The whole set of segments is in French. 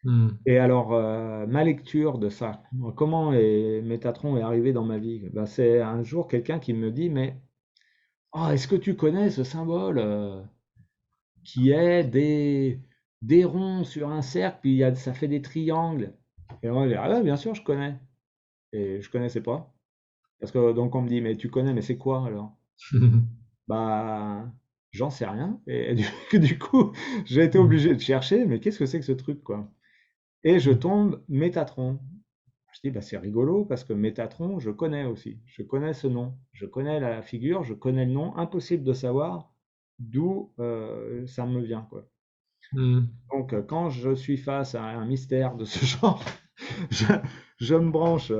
Hmm. Et alors, ma lecture de ça, comment Métatron est arrivé dans ma vie? Ben, c'est un jour quelqu'un qui me dit, mais est-ce que tu connais ce symbole qui est des ronds sur un cercle, puis ça fait des triangles? Et moi, je dis, ah ouais, bien sûr, je connais. Et je connaissais pas. Parce que donc on me dit, mais tu connais, mais c'est quoi alors? Bah, j'en sais rien. Et du coup, j'ai été obligé de chercher, mais qu'est-ce que c'est que ce truc, quoi? Et je tombe Métatron. Je dis, bah, c'est rigolo parce que Métatron, je connais aussi. Je connais ce nom. Je connais la figure, je connais le nom. Impossible de savoir d'où ça me vient, quoi. Hmm. Donc, quand je suis face à un mystère de ce genre, je, je me branche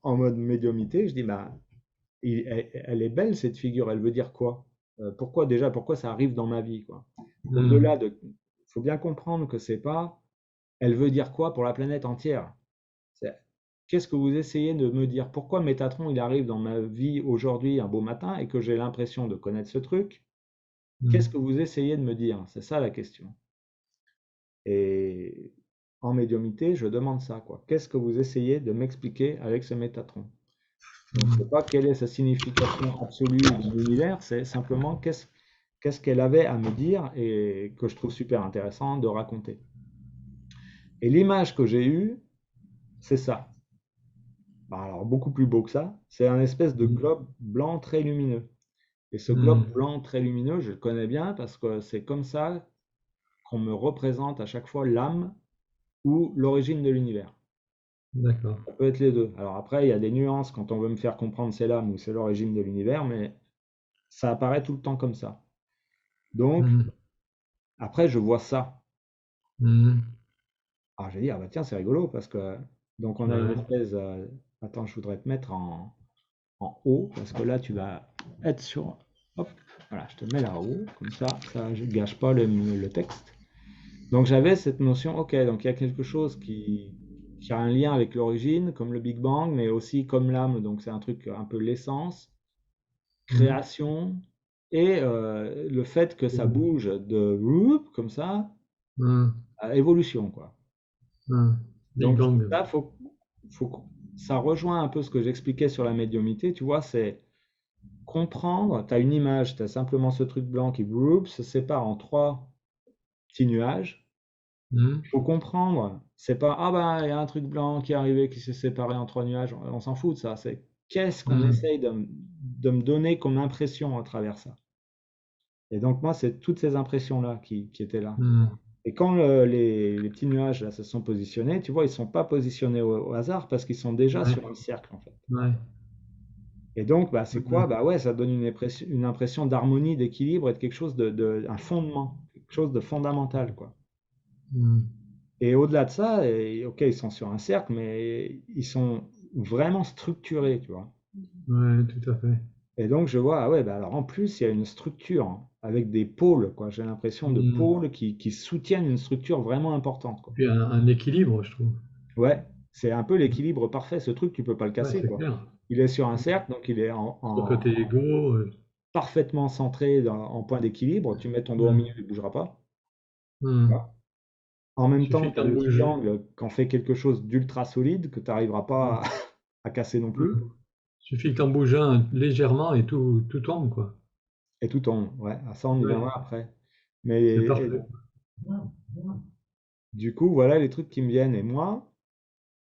en mode médiumité. Je dis, bah, elle est belle cette figure. Elle veut dire quoi? Pourquoi ça arrive dans ma vie, quoi? Hmm. Au-delà de, faut bien comprendre que c'est pas, elle veut dire quoi pour la planète entière? C'est, qu'est-ce que vous essayez de me dire? Pourquoi Métatron, il arrive dans ma vie aujourd'hui un beau matin et que j'ai l'impression de connaître ce truc? Qu'est-ce Hmm. que vous essayez de me dire? C'est ça la question. Et en médiumité, je demande ça, quoi. Qu'est-ce que vous essayez de m'expliquer avec ce Métatron? Donc, c'est Hmm. pas quelle est sa signification absolue dans l'univers, c'est simplement qu'est-ce qu'elle avait à me dire et que je trouve super intéressant de raconter. Et l'image que j'ai eue, c'est ça. Bah, alors, beaucoup plus beau que ça, c'est un espèce de Hmm. globe blanc très lumineux. Et ce globe Hmm. blanc très lumineux, je le connais bien parce que c'est comme ça qu'on me représente à chaque fois l'âme ou l'origine de l'univers. D'accord. Ça peut être les deux. Alors après, il y a des nuances quand on veut me faire comprendre c'est l'âme ou c'est l'origine de l'univers, mais ça apparaît tout le temps comme ça. Donc, Hmm. après, je vois ça. Hmm. Alors, j'ai dit, ah bah tiens, c'est rigolo parce que, donc on a une Ouais. espèce, attends, je voudrais te mettre en haut parce que là, tu vas être sur, hop, voilà, je te mets là-haut, comme ça ne gâche pas le texte. Donc, j'avais cette notion, ok, donc il y a quelque chose qui a un lien avec l'origine, comme le Big Bang, mais aussi comme l'âme, donc c'est un truc un peu l'essence, Hmm. création, et le fait que ça bouge de whoop, comme ça, Hmm. à évolution, quoi. Hmm. Big Donc Bang. là, ça rejoint un peu ce que j'expliquais sur la médiumité, tu vois, c'est comprendre, tu as une image, tu as simplement ce truc blanc qui whoop, se sépare en trois petits nuages. Hmm. Il faut comprendre, c'est pas, ah ben, il y a un truc blanc qui est arrivé, qui s'est séparé en trois nuages, on s'en fout de ça, c'est qu'est-ce qu'on Hmm. essaye de me donner comme impression à travers ça. Et donc moi, c'est toutes ces impressions-là qui étaient là. Hmm. Et quand les petits nuages là, se sont positionnés, tu vois, ils ne sont pas positionnés au hasard parce qu'ils sont déjà Ouais. sur un cercle en fait. Ouais. Et donc, bah, c'est quoi? Hmm. Bah ouais, ça donne une impression d'harmonie, d'équilibre et de quelque chose un fondement, quelque chose de fondamental, quoi. Hmm. Et au-delà de ça, ok, ils sont sur un cercle, mais ils sont vraiment structurés, tu vois. Ouais, tout à fait. Et donc, je vois, ah ouais, bah alors en plus, il y a une structure hein, avec des pôles, quoi. J'ai l'impression de Hmm. pôles qui soutiennent une structure vraiment importante, Et quoi. puis un équilibre, je trouve. Ouais, c'est un peu l'équilibre parfait. Ce truc, tu peux pas le Ouais, casser, c'est quoi. clair. Il est sur un cercle, donc il est Le côté égo. parfaitement centré en point d'équilibre. Tu mets ton doigt au milieu, Hmm. il bougera pas. Hmm. Voilà. En même temps, Suffit tu as qu'un le bouge. triangle qui en fait quelque chose d'ultra solide que tu n'arriveras pas Hmm. à casser non plus. Hmm. Suffit qu'un bouge un légèrement et tout tombe, quoi. Et tout tombe. Ouais, ça, on y Ouais. viendra après. Mais C'est parfait. du coup, voilà les trucs qui me viennent. Et moi,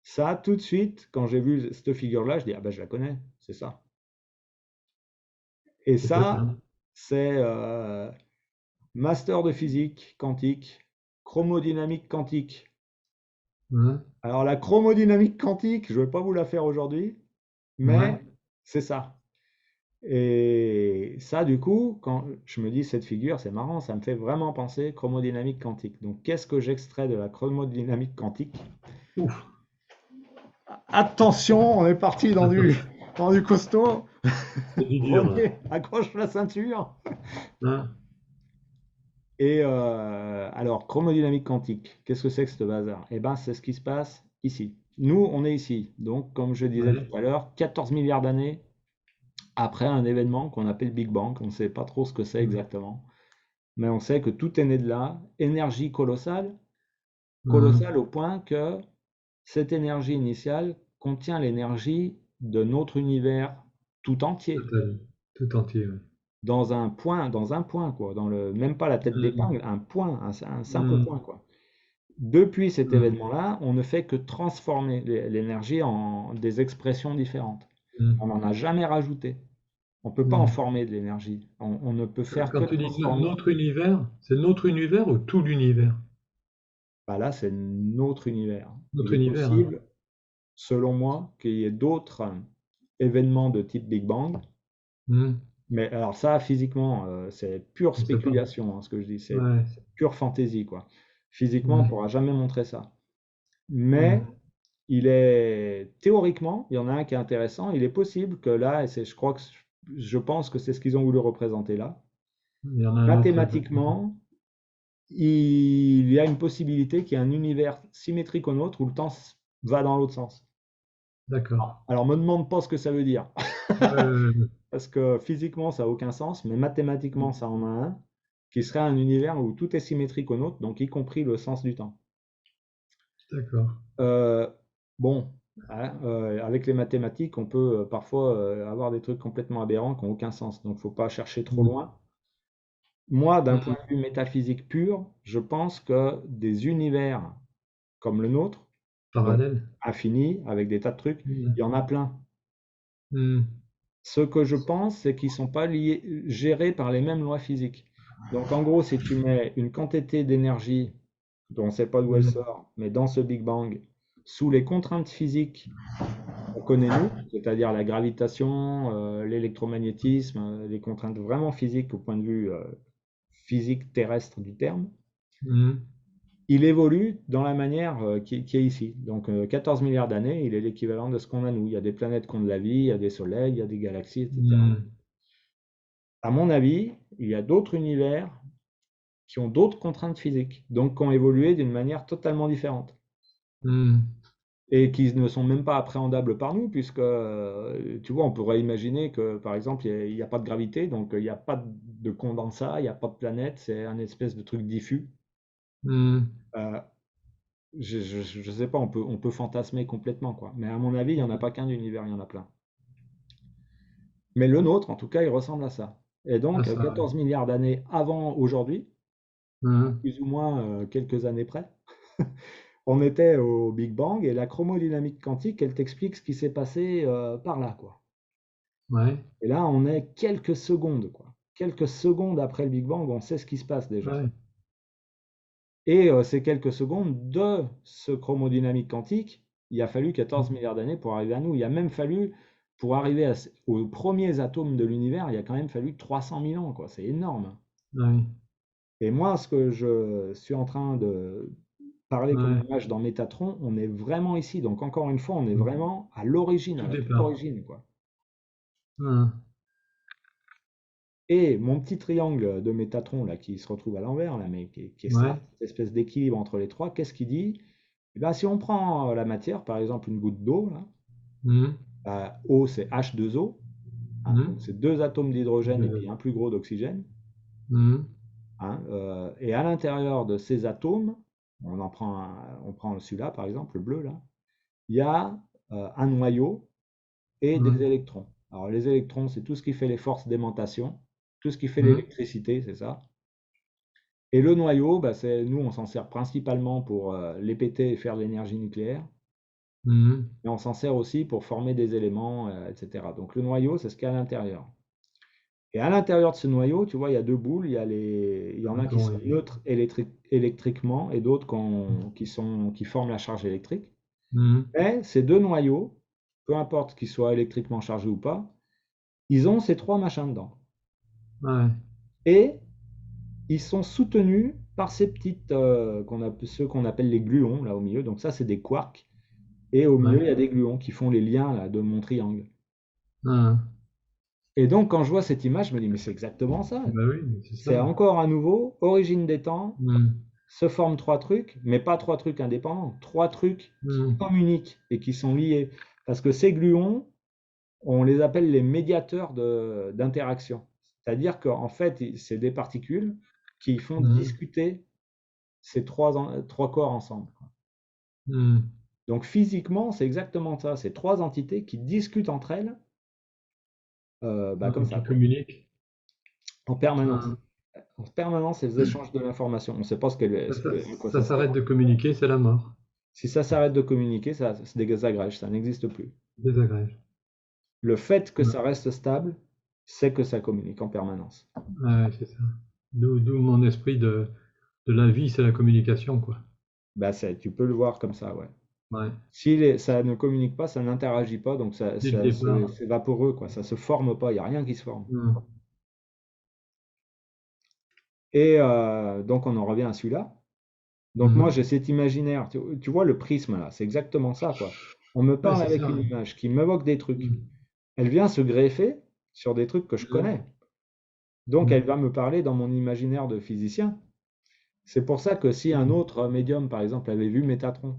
ça, tout de suite, quand j'ai vu cette figure-là, je dis, ah ben, je la connais, c'est ça. Et Peut-être, ça, hein. c'est master de physique quantique, chromodynamique quantique. Hein. Alors, la chromodynamique quantique, je ne vais pas vous la faire aujourd'hui, Ouais. mais c'est ça. Et ça, du coup, quand je me dis cette figure, c'est marrant, ça me fait vraiment penser chromodynamique quantique. Donc, qu'est-ce que j'extrais de la chromodynamique quantique? Ouf. Attention, on est parti Attention, dans du costaud. c'est du dur, là. René, accroche la ceinture. Hein. Et alors, chromodynamique quantique, qu'est-ce que c'est que ce bazar? Eh ben, c'est ce qui se passe ici. Nous, on est ici. Donc, comme je disais Ouais. tout à l'heure, 14 milliards d'années après un événement qu'on appelle Big Bang. On ne sait pas trop ce que c'est Hmm. exactement. Mais on sait que tout est né de là. Énergie colossale. colossal au point que cette énergie initiale contient l'énergie de notre univers tout entier, Total, tout entier, oui. dans un point, quoi, même pas la tête Mm, d'épingle, un point, un simple point, mm, quoi. Depuis cet mm, événement-là, on ne fait que transformer l'énergie en des expressions différentes. On mm, n'en a jamais rajouté. On ne peut pas en mm. former de l'énergie. On ne peut faire que Quand tu dis transformer. notre univers, c'est notre univers ou tout l'univers? Bah là, c'est notre univers. Il Notre est univers, hein. possible, selon moi, qu'il y ait d'autres événements de type Big Bang. Mm. Mais alors ça, physiquement, c'est pure On ne sait pas. spéculation, hein, ce que je dis. C'est Ouais. pure fantaisie, quoi. Physiquement, on ne Mm, pourra jamais montrer ça. Mais mm. il est théoriquement, il y en a un qui est intéressant. Il est possible que là, et je pense que c'est ce qu'ils ont voulu représenter là. Il y en a un autre. Mathématiquement, il y a une possibilité qu'il y ait un univers symétrique au nôtre où le temps va dans l'autre sens. D'accord. Alors, me demande pas ce que ça veut dire, Euh, parce que physiquement, ça n'a aucun sens, mais mathématiquement, ça en a un, qui serait un univers où tout est symétrique au nôtre, donc y compris le sens du temps. d'accord. Euh, bon, hein, avec les mathématiques, on peut parfois avoir des trucs complètement aberrants qui n'ont aucun sens, donc il ne faut pas chercher trop Mm, loin. Moi, d'un point mm. de vue métaphysique pur, je pense que des univers comme le nôtre, donc Parallèle. infini, avec des tas de trucs, il Mm, y en a plein. mm. Ce que je pense, c'est qu'ils ne sont pas gérés par les mêmes lois physiques. Donc en gros, si tu mets une quantité d'énergie dont on ne sait pas d'où elle Mm, sort, mais dans ce Big Bang, sous les contraintes physiques qu'on connaît nous, c'est-à-dire la gravitation, l'électromagnétisme, les contraintes vraiment physiques au point de vue physique terrestre du terme, mm. il évolue dans la manière qui est ici. Donc 14 milliards d'années, il est l'équivalent de ce qu'on a nous. Il y a des planètes qui ont de la vie, il y a des soleils, il y a des galaxies, etc. Mm, À mon avis, il y a d'autres univers qui ont d'autres contraintes physiques, donc qui ont évolué d'une manière totalement différente. mm. Et qui ne sont même pas appréhendables par nous, puisque, tu vois, on pourrait imaginer que, par exemple, il n'y a pas de gravité, donc il n'y a pas de condensat, il n'y a pas de planète, c'est un espèce de truc diffus. Mm. Euh, je ne sais pas, on peut fantasmer complètement, quoi. Mais à mon avis, il n'y en a pas qu'un d'univers, il y en a plein. Mais le nôtre, en tout cas, il ressemble à ça. Et Ah, donc, ça, ouais. 14 milliards d'années avant aujourd'hui, Mm, plus ou moins quelques années près, on était au Big Bang et la chromodynamique quantique, elle t'explique ce qui s'est passé par là, quoi. ouais, Et là, on est quelques secondes, quoi. Quelques secondes après le Big Bang, on sait ce qui se passe déjà. ouais. Et ces quelques secondes de ce chromodynamique quantique, il a fallu 14 Mm, milliards d'années pour arriver à nous. Il a même fallu, pour arriver aux premiers atomes de l'univers, il a quand même fallu 300 000 ans, quoi. C'est énorme. ouais, Et moi, ce que je suis en train de parler comme ouais. image dans Métatron, on est vraiment ici. Donc encore une fois, on est Mm. vraiment à l'origine, Tout à la toute départ. origine, quoi. Mm, Et mon petit triangle de Métatron, là, qui se retrouve à l'envers, là, mais qui est ça, ouais. cette espèce d'équilibre entre les trois, qu'est-ce qu'il dit? Eh ben, si on prend la matière, par exemple une goutte d'eau, là, Mm, eau c'est H2O, hein, donc mm. c'est deux atomes d'hydrogène et puis Euh, un plus gros d'oxygène, mm, hein, et à l'intérieur de ces atomes, on prend celui-là par exemple, le bleu là, il y a un noyau et des mm, électrons. Alors les électrons, c'est tout ce qui fait les forces d'aimantation, tout ce qui fait mm, l'électricité, c'est ça. Et le noyau, bah, nous on s'en sert principalement pour les péter et faire de l'énergie nucléaire, mm. mais on s'en sert aussi pour former des éléments, etc. Donc le noyau, c'est ce qu'il y a à l'intérieur. Et à l'intérieur de ce noyau, tu vois, il y a deux boules. Il y en a qui Attends, sont neutres électriquement et d'autres qui forment la charge électrique. mm, Mais ces deux noyaux, peu importe qu'ils soient électriquement chargés ou pas, ils ont ces trois machins dedans. ouais, Et ils sont soutenus par ces petites, ceux qu'on appelle les gluons, là au milieu. Donc ça, c'est des quarks. Et au milieu, ouais. il y a des gluons qui font les liens là, de mon triangle. Mm. Et donc, quand je vois cette image, je me dis, mais c'est exactement ça. Bah oui, mais c'est C'est ça. encore à nouveau, origine des temps, Mm, se forment trois trucs, mais pas trois trucs indépendants, trois trucs qui mm, communiquent et qui sont liés. Parce que ces gluons, on les appelle les médiateurs d'interaction. C'est-à-dire qu'en fait, c'est des particules qui font mm. discuter c'est trois corps ensemble. Hmm. Donc physiquement, c'est exactement ça. C'est trois entités qui discutent entre elles, comme ça, Qui quoi, communiquent. en permanence. Hmm. En permanence, elles échangent de l'information. On ne sait pas à quoi Ça ça sert. s'arrête de communiquer, c'est la mort. Si ça s'arrête de communiquer, ça se désagrège, ça n'existe plus. Désagrège. Le fait que Hmm. ça reste stable, c'est que ça communique en permanence. Ouais, c'est ça. D'où mon esprit de la vie, c'est la communication, quoi. Tu peux le voir comme ça, ouais. Ouais. Si ça ne communique pas, ça n'interagit pas, donc Dès le départ. c'est vaporeux, quoi. Ça se forme pas, il n'y a rien qui se forme. Hmm. Et donc on en revient à celui-là. Donc moi Mhm. j'ai cet imaginaire, tu vois le prisme là, c'est exactement ça, quoi. On me Ouais, parle c'est avec ça. une Ouais. image qui m'évoque des trucs. Hmm. Elle vient se greffer sur des trucs que je Mhm. connais. Donc elle Hmm. va me parler dans mon imaginaire de physicien. C'est pour ça que si un Hmm. autre médium, par exemple, avait vu Métatron,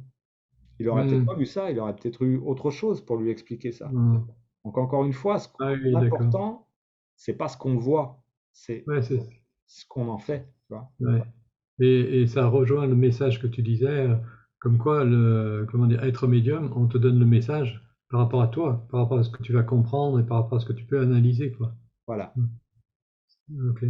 il aurait peut-être pas Hmm. vu ça, il aurait peut-être eu autre chose pour lui expliquer ça. Hmm. Donc encore une fois, Ah oui, d'accord. l'important, c'est pas ce qu'on voit, c'est Ouais, c'est ce qu'on en fait, tu vois. ouais. Et ça rejoint le message que tu disais, comme quoi comment dire, être médium, on te donne le message par rapport à toi, par rapport à ce que tu vas comprendre et par rapport à ce que tu peux analyser, quoi. Voilà. Hmm. Ok.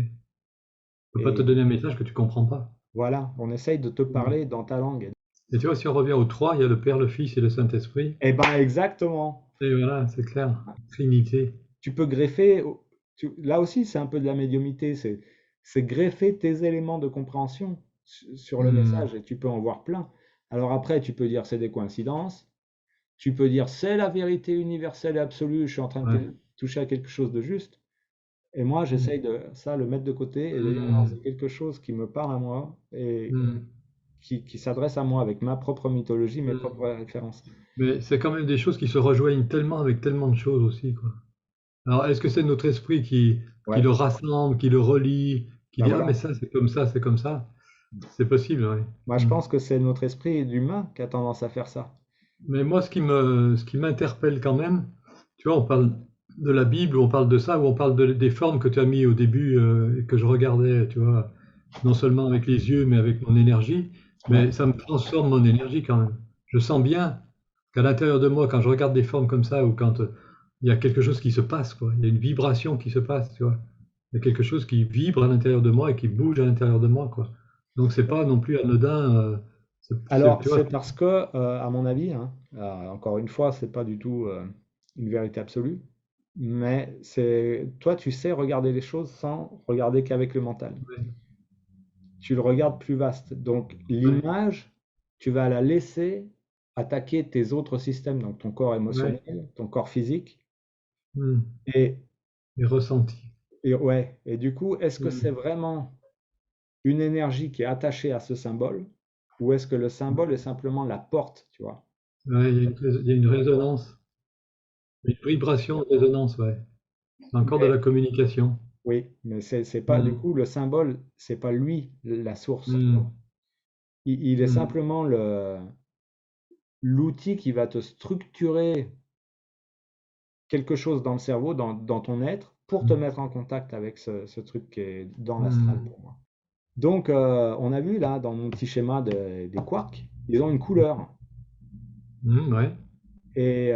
On peut pas te Et donner un message que tu comprends pas. voilà, on essaye de te Hmm. parler dans ta langue. Et tu vois, si on revient aux trois, il y a le Père, le Fils et le Saint-Esprit. Eh ben exactement. Et voilà, c'est clair. Trinité. Tu peux greffer, là aussi c'est un peu de la médiumité, c'est greffer tes éléments de compréhension sur le Hmm. message et tu peux en voir plein. Alors après, tu peux dire c'est des coïncidences, tu peux dire c'est la vérité universelle et absolue, je suis en train de Ouais. toucher à quelque chose de juste. Et moi, Hmm. j'essaye de ça, le mettre de côté et de dire non, Hmm. c'est quelque chose qui me parle à moi et Hmm. qui s'adresse à moi avec ma propre mythologie, mes Hmm. propres références. Mais c'est quand même des choses qui se rejoignent tellement avec tellement de choses aussi, quoi. Alors, est-ce que c'est notre esprit qui Ouais, le rassemble, qui le relie, qui ben dit, ah, mais voilà. ça, c'est comme ça, c'est comme ça? C'est possible, oui. Moi, je Hmm. pense que c'est notre esprit d'humain qui a tendance à faire ça. Mais moi, ce qui m'interpelle quand même, tu vois, on parle de la Bible, on parle de ça, ou on parle des formes que tu as mis au début et que je regardais, tu vois, non seulement avec les yeux, mais avec mon énergie, Ouais. mais ça me transforme mon énergie quand même. Je sens bien qu'à l'intérieur de moi, quand je regarde des formes comme ça, ou quand il y a quelque chose qui se passe, quoi, il y a une vibration qui se passe, tu vois. Il y a quelque chose qui vibre à l'intérieur de moi et qui bouge à l'intérieur de moi, quoi. Donc c'est pas non plus anodin, Alors, tu vois. c'est parce que, à mon avis, hein, encore une fois, c'est pas du tout une vérité absolue, mais c'est toi, tu sais regarder les choses sans regarder qu'avec le mental. Ouais, Tu le regardes plus vaste. Donc, ouais, l'image, tu vas la laisser attaquer tes autres systèmes, donc ton corps ouais. émotionnel, ton corps physique, Hmm. et, Les ressentis. ouais. Et du coup, est-ce que c'est Hmm. vraiment une énergie qui est attachée à ce symbole, ou est-ce que le symbole est simplement la porte, tu vois? Ouais, il y a une résonance, une vibration, une résonance, ouais. C'est encore de la Mais communication. oui, mais c'est pas, du Hmm. coup, le symbole, c'est pas lui la source. Hmm. Il est Hmm. simplement l'outil qui va te structurer quelque chose dans le cerveau, dans ton être, pour te mettre en contact avec ce truc qui est dans l'astral Hmm. pour moi. Donc, on a vu là, dans mon petit schéma des quarks, ils ont une couleur. Hmm. Ouais. Et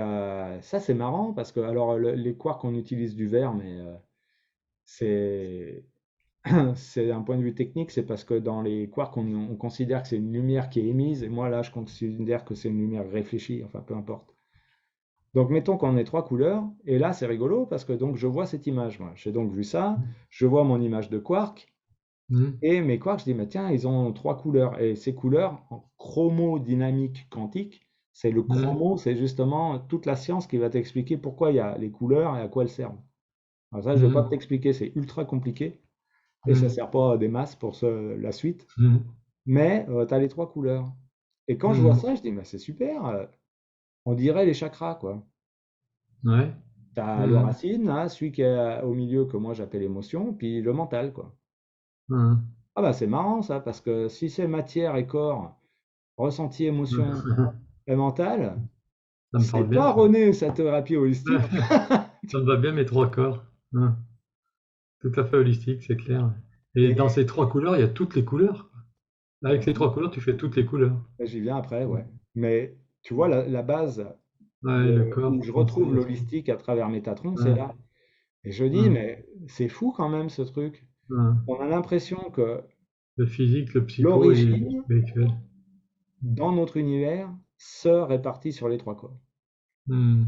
ça, c'est marrant parce que, alors, les quarks, on utilise du vert, mais c'est c'est un point de vue technique, c'est parce que dans les quarks, on considère que c'est une lumière qui est émise, et moi là, je considère que c'est une lumière réfléchie, enfin peu importe. Donc mettons qu'on ait trois couleurs, et là c'est rigolo parce que donc je vois cette image, moi. J'ai donc vu ça, je vois mon image de quark, Hmm. et mes quarks, je dis, mais tiens, ils ont trois couleurs, et ces couleurs en chromodynamique quantique, c'est le Hmm. chromo, c'est justement toute la science qui va t'expliquer pourquoi il y a les couleurs et à quoi elles servent. Alors ça, je ne vais pas Hmm. t'expliquer, c'est ultra compliqué. Et ça Hmm. sert pas à des masses pour la suite. Hmm. Mais tu as les trois couleurs. Et quand je vois Hmm. ça, je dis, mais c'est super, on dirait les chakras, quoi. Ouais. Tu as le Hmm. racine, hein, celui qui est au milieu que moi j'appelle émotion, puis le mental, quoi. Hmm. Ah bah c'est marrant ça, parce que si c'est matière et corps, ressenti, émotion Hmm. et mental, Ça me c'est parle bien, pas ça. René, cette thérapie holistique. Ça me va bien mes trois corps. Hmm. Tout à fait holistique, c'est clair. Et Et dans ces trois couleurs, il y a toutes les couleurs. Avec ces trois couleurs, tu fais toutes les couleurs. Là, j'y viens après, ouais. Mais tu vois, la base Ouais, le corps, où je retrouve pensée, l'holistique à travers Métatron, c'est ouais, là. Et je dis, ouais, mais c'est fou quand même ce truc. ouais. On a l'impression que Le physique, le psycho et le l'origine, spirituel. dans notre univers, se répartit sur les trois corps. Hmm,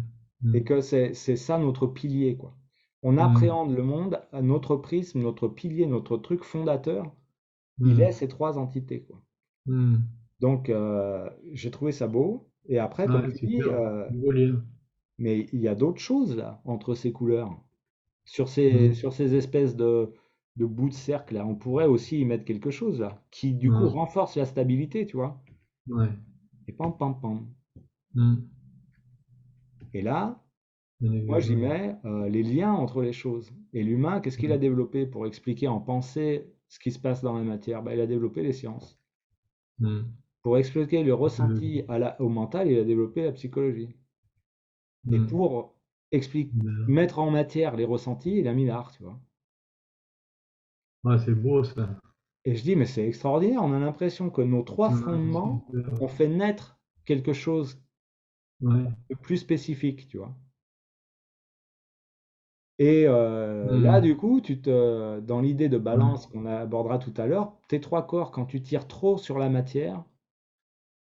Et hmm, que c'est ça notre pilier, quoi. On hmm, appréhende le monde à notre prisme, notre pilier, notre truc fondateur, il est hmm, ces trois entités, quoi. hmm. Donc, j'ai trouvé ça beau. Et après, comme Ouais, tu dis, super. Beau lien. mais il y a d'autres choses là, entre ces couleurs. Hmm, Sur ces espèces de bouts de cercle là, on pourrait aussi y mettre quelque chose là, qui du coup ouais, renforce la stabilité, tu vois. ouais. Et pam, pam, pam. Hmm. Et là, Bien moi j'y évidemment. mets les liens entre les choses. Et l'humain, qu'est-ce qu'il a développé pour expliquer en pensée ce qui se passe dans la matière? Ben, il a développé les sciences. Hmm. Pour expliquer le Le- ressenti au mental, il a développé la psychologie. Et hmm. pour expliquer, Le- mettre en matière les ressentis, il a mis l'art, tu vois. Ouais, c'est beau ça. Et je dis, mais c'est extraordinaire, on a l'impression que nos trois Ouais, fondements super. ont fait naître quelque chose Ouais. de plus spécifique, tu vois. Et là, Hmm. du coup, dans l'idée de Ouais. balance qu'on abordera tout à l'heure, tes trois corps, quand tu tires trop sur la matière,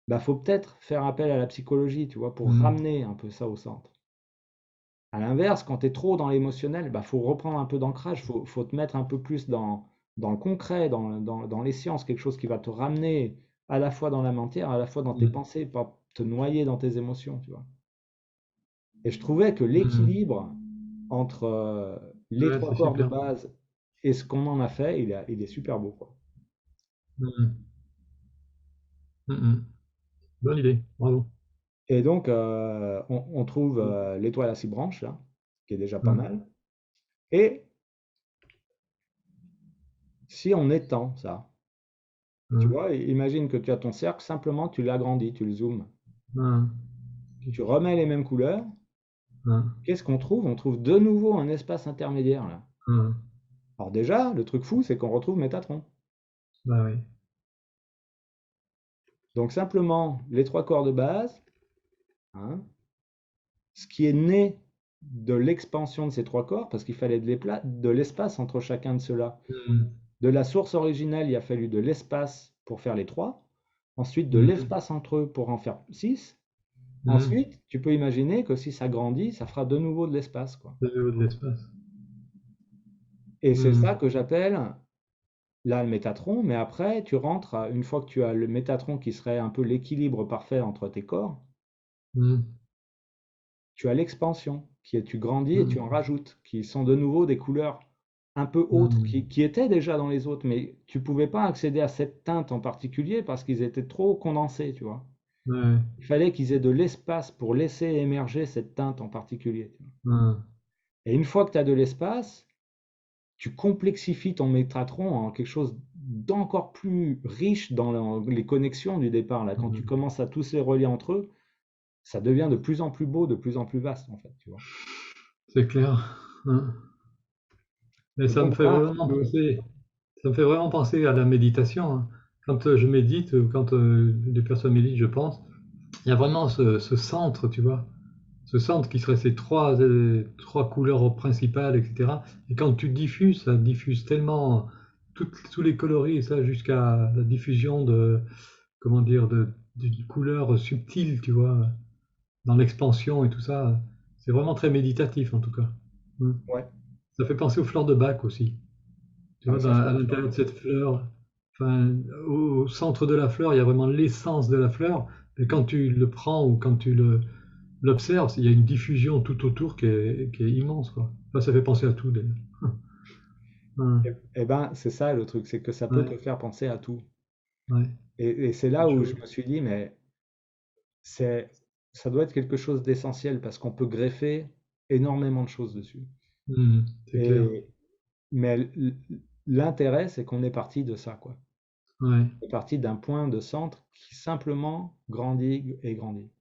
bah, faut peut-être faire appel à la psychologie, tu vois, pour Hmm. ramener un peu ça au centre. À l'inverse, quand tu es trop dans l'émotionnel, bah, faut reprendre un peu d'ancrage, faut te mettre un peu plus dans le concret, dans les sciences, quelque chose qui va te ramener à la fois dans la matière, à la fois dans tes Hmm. pensées, pas te noyer dans tes émotions, tu vois. Et je trouvais que Hmm. l'équilibre entre les Ouais, trois c'est corps de super. base et ce qu'on en a fait, il est super beau, quoi. Hmm. Hmm, hmm. Bonne idée. Bravo. Et donc, on trouve Hmm. l'étoile à six branches, là, qui est déjà pas Hmm. mal. Et si on étend ça, tu Hmm. vois, imagine que tu as ton cercle, simplement tu l'agrandis, tu le zoomes. Hmm. Tu remets les mêmes couleurs. Hmm. Qu'est-ce qu'on trouve? On trouve de nouveau un espace intermédiaire, là. Hmm. Alors déjà, le truc fou, c'est qu'on retrouve Métatron. Bah oui. Donc simplement, les trois corps de base, hein, ce qui est né de l'expansion de ces trois corps, parce qu'il fallait de l'espace entre chacun de ceux-là. Hmm. De la source originelle, il a fallu de l'espace pour faire les trois. Ensuite, de Hmm. l'espace entre eux pour en faire six. Hmm. Ensuite, tu peux imaginer que si ça grandit, ça fera de nouveau de l'espace, quoi. Le niveau de l'espace. Et c'est ça Hmm. que j'appelle là le métatron, mais après, une fois que tu as le métatron qui serait un peu l'équilibre parfait entre tes corps, Hmm. tu as l'expansion, qui est tu grandis et tu en Hmm. rajoutes, qui sont de nouveau des couleurs un peu autres, Hmm. qui étaient déjà dans les autres, mais tu pouvais pas accéder à cette teinte en particulier parce qu'ils étaient trop condensés, tu vois. Ouais. Il fallait qu'ils aient de l'espace pour laisser émerger cette teinte en particulier, tu vois. Hmm. Et une fois que tu as de l'espace, tu complexifies ton métatron en quelque chose d'encore plus riche dans les connexions du départ. Là, quand tu Hmm. commences à tous les relier entre eux, ça devient de plus en plus beau, de plus en plus vaste, en fait, tu vois. C'est clair. Hmm. Et Et ça me donc fait là, vraiment penser, ça me fait vraiment penser à la méditation, hein. Quand je médite, ou quand des personnes méditent, je pense, il y a vraiment ce centre, tu vois, ce centre qui serait ces trois couleurs principales, etc. Et quand tu diffuses, ça diffuse tellement tous les coloris, et ça jusqu'à la diffusion de, comment dire, de couleurs subtiles, tu vois, dans l'expansion et tout ça. C'est vraiment très méditatif en tout cas. Mm. ouais, Ça fait penser aux fleurs de Bach aussi. Tu vois, ça je à connais pas. l'intérieur de cette fleur, enfin, au centre de la fleur, il y a vraiment l'essence de la fleur. Et quand tu le prends ou quand l'observes, il y a une diffusion tout autour qui est immense, quoi. Enfin, ça fait penser à tout, d'ailleurs. Ouais, Eh ben, c'est ça le truc, c'est que ça peut te ouais, faire penser à tout. ouais. Et c'est là Autre où je chose. me suis dit, mais c'est, ça doit être quelque chose d'essentiel parce qu'on peut greffer énormément de choses dessus. C'est clair. Et, mais l'intérêt, c'est qu'on est parti de ça, quoi. Ouais. On est parti d'un point de centre qui simplement grandit et grandit.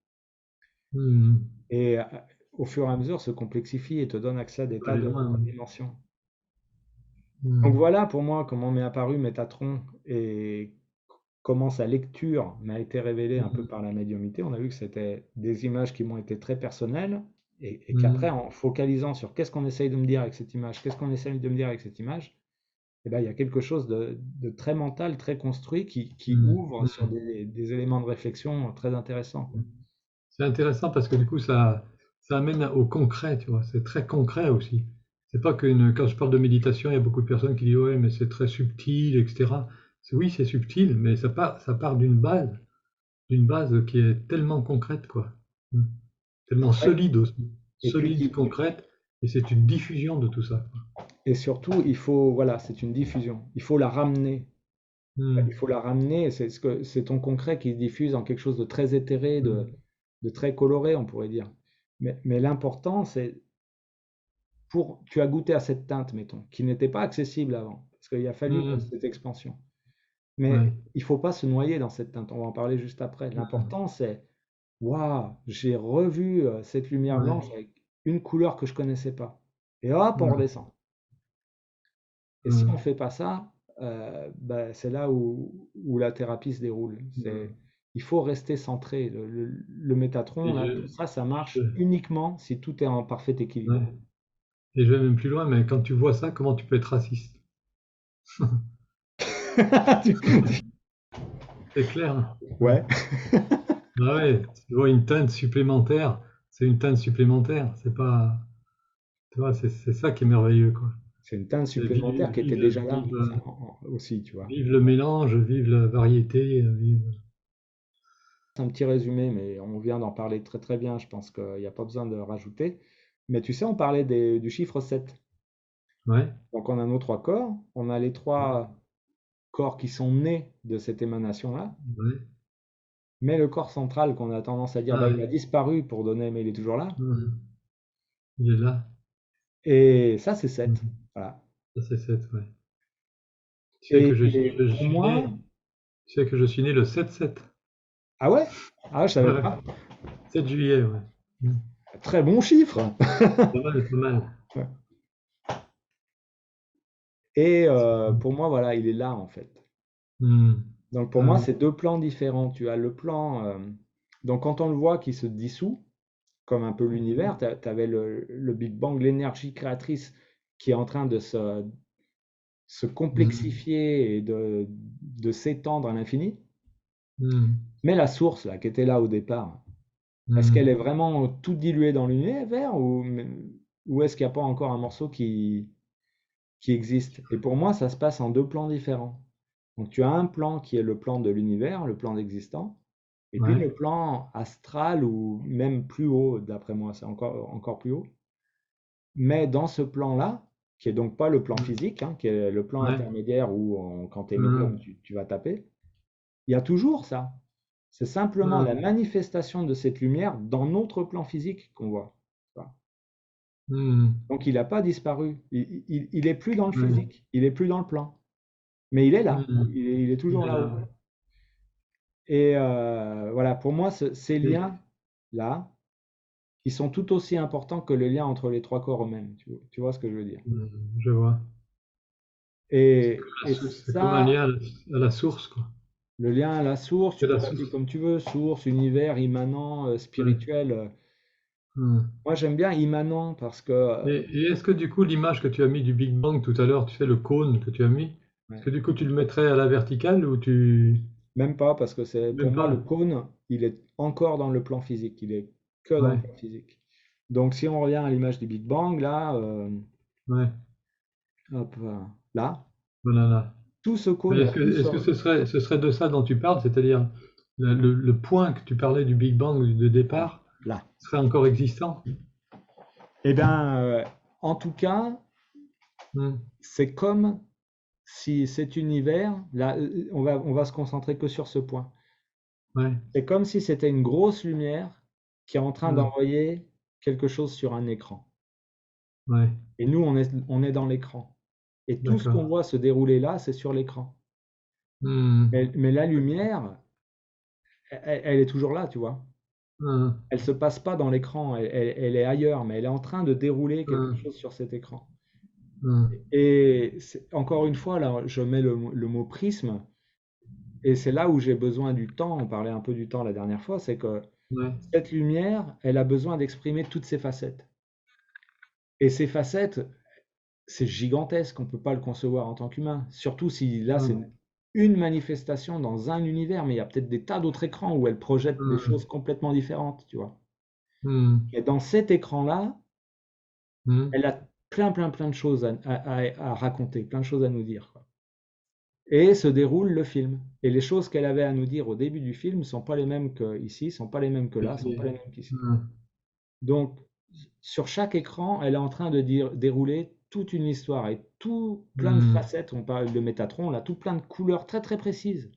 Mhm. Et au fur et à mesure se complexifie et te donne accès à des Faut tas aller de loin, ouais. dimensions. Donc Mhm. voilà pour moi comment m'est apparu Métatron et comment sa lecture m'a été révélée un peu Mhm. par la médiumnité. On a vu que c'était des images qui m'ont été très personnelles et qu'après, Mhm. en focalisant sur qu'est-ce qu'on essaye de me dire avec cette image, qu'est-ce qu'on essaye de me dire avec cette image, eh ben, il y a quelque chose de très mental, très construit qui Mhm. ouvre sur Mhm. des éléments de réflexion très intéressants, quoi. C'est intéressant parce que du coup, ça amène au concret, tu vois. C'est très concret aussi. C'est pas quand je parle de méditation, il y a beaucoup de personnes qui disent, ouais, mais c'est très subtil, etc. Oui, c'est subtil, mais ça part d'une base qui est tellement concrète, quoi. Mm. Tellement Ouais. solide aussi. Et puis Solide, concrète, et c'est une diffusion de tout ça, quoi. et surtout, il faut, voilà, c'est une diffusion. Il faut la ramener. Il Mm. faut la ramener. C'est ton concret qui se diffuse en quelque chose de très éthéré, Mm. de très coloré, on pourrait dire. Mais l'important, c'est tu as goûté à cette teinte, mettons, qui n'était pas accessible avant, parce qu'il a fallu Mm. cette expansion. Mais Ouais. il faut pas se noyer dans cette teinte. On va en parler juste après. Mm. L'important, c'est, waouh, j'ai revu cette lumière blanche Ouais. avec une couleur que je connaissais pas. Et hop, on Mm. redescend. Et si on Mm. fait pas ça, ben, c'est là où la thérapie se déroule. Mm. Il faut rester centré. Le Métatron, Et là, tout ça, ça je, marche uniquement si tout est en parfait équilibre. ouais. Et je vais même plus loin, mais quand tu vois ça, comment tu peux être raciste? C'est clair. Hein. Ouais. Ah ouais, tu vois une teinte supplémentaire, c'est une teinte supplémentaire. C'est pas, tu vois, c'est ça qui est merveilleux, quoi. C'est une teinte C'est supplémentaire qui était déjà là vive, aussi, tu vois. vive le mélange, vive la variété, vive. C'est un petit résumé, mais on vient d'en parler très très bien. Je pense qu'il n'y a pas besoin de rajouter. Mais tu sais, on parlait du chiffre 7. Ouais. Donc on a nos trois corps. On a les trois corps qui sont nés de cette émanation-là. Ouais. Mais le corps central, qu'on a tendance à dire, Ah bah, il a oui. disparu pour donner, mais il est toujours là. Mhm. Il est là. Et ça, c'est 7. Mhm. Voilà. Ça, c'est 7, ouais. Tu sais que Et je pour suis moi, né, tu sais que je suis né le 7-7. ah ouais? Ah, je savais Ouais. pas. 7 juillet, ouais. Mhm. Très bon chiffre. Pas mal, pas mal. Et pour moi, voilà, il est là en fait. Mhm. Donc pour Ah moi, oui. c'est deux plans différents. Tu as le plan, donc quand on le voit qui se dissout, comme un peu l'univers, tu avais le Big Bang, l'énergie créatrice qui est en train de se Mhm. complexifier et de s'étendre à l'infini. Mhm. Mais la source, là, qui était là au départ, est-ce qu'elle est Mhm. vraiment toute diluée dans l'univers ou est-ce qu'il n'y a pas encore un morceau qui existe? Et pour moi, ça se passe en deux plans différents. Donc tu as un plan qui est le plan de l'univers, le plan d'existant, et puis Ouais. le plan astral ou même plus haut, d'après moi, c'est encore plus haut. Mais dans ce plan-là, qui est donc pas le plan Mhm. physique, hein, qui est le plan Ouais. intermédiaire où quand tu es médium, Mhm. tu vas taper, il y a toujours ça. C'est simplement la Mhm. manifestation de cette lumière dans notre plan physique qu'on voit. Voilà. Mhm. Donc il n'a pas disparu. Il est plus dans le Ouais. physique, il est plus dans le plan. Mais il est là, Mhm. il est Il toujours est là, là-haut. ouais. Et voilà, pour moi, ces Et- liens-là, ils sont tout aussi importants que le lien entre les trois corps eux-mêmes. Tu vois ce que je veux dire? je vois. Et C'est comme un ça, lien à la source, quoi. le lien à la source, tu C'est peux la l'appeler source. comme tu veux, source, univers, immanent, Ouais. spirituel. Mhm. Moi, j'aime bien immanent parce que Et est-ce que du coup, l'image que tu as mis du Big Bang tout à l'heure, tu sais, le cône que tu as mis, est-ce ouais, que du coup, tu le mettrais à la verticale ou tu... même pas parce que c'est pour Même moi le pas? cône, il est encore dans le plan physique, il est que dans le Ouais, plan physique. Donc si on revient à l'image du Big Bang, là, ouais, hop, là, voilà, là. tout ce cône Mais va plus est-ce que sur ce serait de ça dont tu parles, c'est-à-dire le point que tu parlais du Big Bang de voilà, départ là. serait encore existant? Eh bien, en tout cas, Hmm. c'est comme si cet univers, là, on va se concentrer que sur ce point. Ouais, C'est comme si c'était une grosse lumière qui est en train hmm, d'envoyer quelque chose sur un écran. ouais, Et nous, on est dans l'écran. Et tout ce qu'on d'accord. voit se dérouler là, c'est sur l'écran. Hmm, Mais la lumière, elle est toujours là, tu vois. hmm, Elle se passe pas dans l'écran, elle est ailleurs, mais elle est en train de dérouler quelque hmm, chose sur cet écran. hmm, Et encore une fois, là, je mets le mot prisme. Et c'est là où j'ai besoin du temps. On parlait un peu du temps la dernière fois, c'est que Ouais. cette lumière, elle a besoin d'exprimer toutes ses facettes. Et ces facettes, c'est gigantesque, on ne peut pas le concevoir en tant qu'humain. Surtout si là, c'est Hum, une manifestation dans un univers, mais il y a peut-être des tas d'autres écrans où elle projette des hum, choses complètement différentes, tu vois. hum, Et dans cet écran-là, hum, elle a plein de choses à raconter, plein de choses à nous dire, quoi. Et se déroule le film. Et les choses qu'elle avait à nous dire au début du film ne sont pas les mêmes qu'ici, sont pas les mêmes que là, sont pas les mêmes qu'ici. hum, Donc, sur chaque écran, elle est en train de dérouler toute une histoire et tout plein de hum, facettes. On parle de Métatron, là, tout plein de couleurs très précises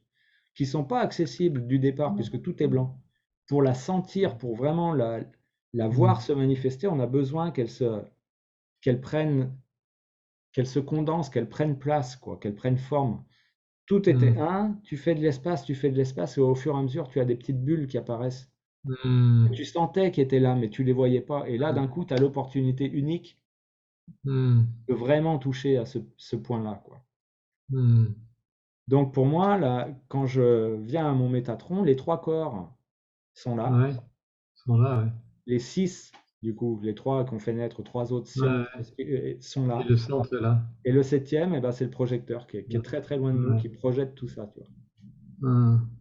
qui sont pas accessibles du départ puisque tout est blanc. Pour la sentir, pour vraiment la voir hum, se manifester, on a besoin qu'elle prenne, qu'elle se condense, qu'elle prenne place, quoi, qu'elle prenne forme. Tout était hum, un, tu fais de l'espace, et au fur et à mesure, tu as des petites bulles qui apparaissent. Et hum, tu sentais qu'elles étaient là, mais tu les voyais pas. Et là, d'un coup, tu as l'opportunité unique hum, de vraiment toucher à ce point-là, quoi. hum. Donc pour moi, là, quand je viens à mon Métatron, les trois corps sont là. Ouais, ils sont là, ouais. Les six, du coup, les trois qu'on fait naître, trois autres Ouais, sciences sont et là. le centre est là. Et le septième, eh ben, c'est le projecteur qui est Ouais, très loin de nous, ouais. qui projette tout ça, tu vois. Hum.